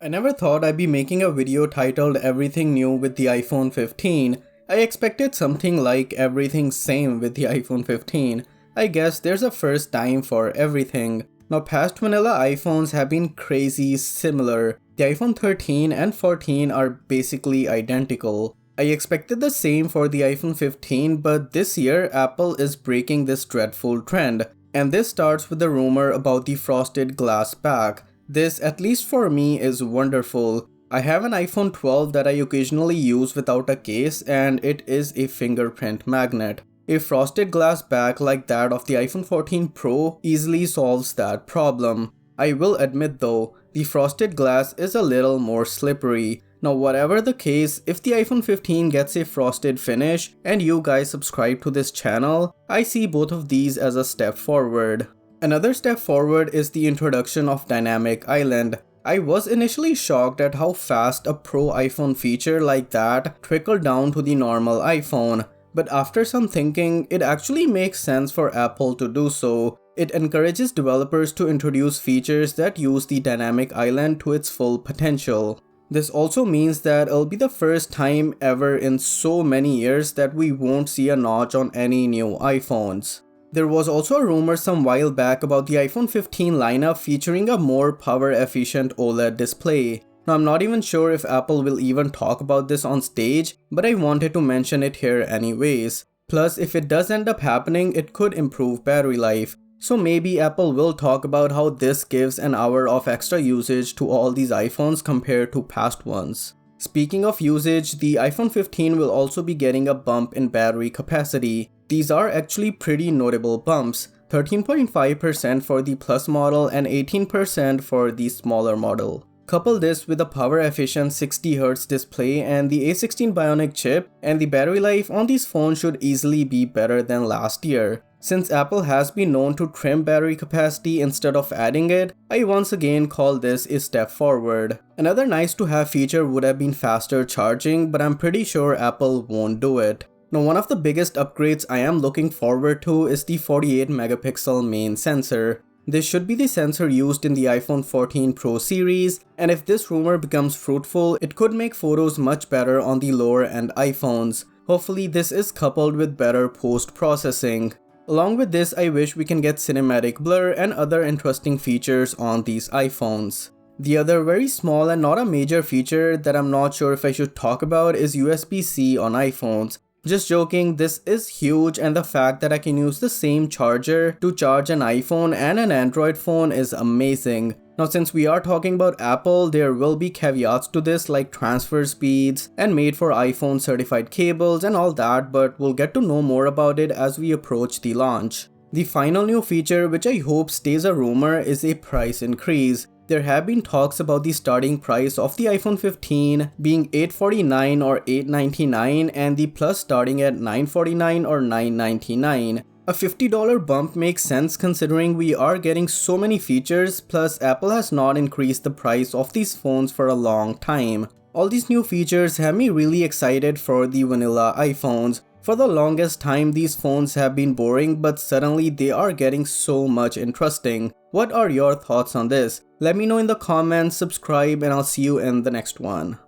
I never thought I'd be making a video titled Everything New with the iPhone 15. I expected something like Everything Same with the iPhone 15. I guess there's a first time for everything. Now past vanilla iPhones have been crazy similar. The iPhone 13 and 14 are basically identical. I expected the same for the iPhone 15, but this year Apple is breaking this dreadful trend. And this starts with the rumor about the frosted glass back. This, at least for me, is wonderful. I have an iPhone 12 that I occasionally use without a case, and it is a fingerprint magnet. A frosted glass back like that of the iPhone 14 Pro easily solves that problem. I will admit though, the frosted glass is a little more slippery. Now whatever the case, if the iPhone 15 gets a frosted finish and you guys subscribe to this channel, I see both of these as a step forward. Another step forward is the introduction of Dynamic Island. I was initially shocked at how fast a Pro iPhone feature like that trickled down to the normal iPhone, but after some thinking, it actually makes sense for Apple to do so. It encourages developers to introduce features that use the Dynamic Island to its full potential. This also means that it'll be the first time ever in so many years that we won't see a notch on any new iPhones. There was also a rumor some while back about the iPhone 15 lineup featuring a more power-efficient OLED display. Now I'm not even sure if Apple will even talk about this on stage, but I wanted to mention it here anyways. Plus, if it does end up happening, it could improve battery life. So maybe Apple will talk about how this gives an hour of extra usage to all these iPhones compared to past ones. Speaking of usage, the iPhone 15 will also be getting a bump in battery capacity. These are actually pretty notable bumps, 13.5% for the Plus model and 18% for the smaller model. Couple this with a power-efficient 60Hz display and the A16 Bionic chip, and the battery life on these phones should easily be better than last year. Since Apple has been known to trim battery capacity instead of adding it, I once again call this a step forward. Another nice to have feature would have been faster charging, but I'm pretty sure Apple won't do it. Now one of the biggest upgrades I am looking forward to is the 48 megapixel main sensor. This should be the sensor used in the iPhone 14 Pro series, and if this rumor becomes fruitful, it could make photos much better on the lower end iPhones. Hopefully this is coupled with better post-processing. Along with this, I wish we can get cinematic blur and other interesting features on these iPhones. The other very small and not a major feature that I'm not sure if I should talk about is USB-C on iPhones. Just joking, this is huge, and the fact that I can use the same charger to charge an iPhone and an Android phone is amazing. Now since we are talking about Apple, there will be caveats to this like transfer speeds and made for iPhone certified cables and all that, but we'll get to know more about it as we approach the launch. The final new feature, which I hope stays a rumor, is a price increase. There have been talks about the starting price of the iPhone 15 being $849 or $899 and the Plus starting at $949 or $999. A $50 bump makes sense considering we are getting so many features, plus Apple has not increased the price of these phones for a long time. All these new features have me really excited for the vanilla iPhones. For the longest time these phones have been boring, but suddenly they are getting so much interesting. What are your thoughts on this? Let me know in the comments, subscribe, and I'll see you in the next one.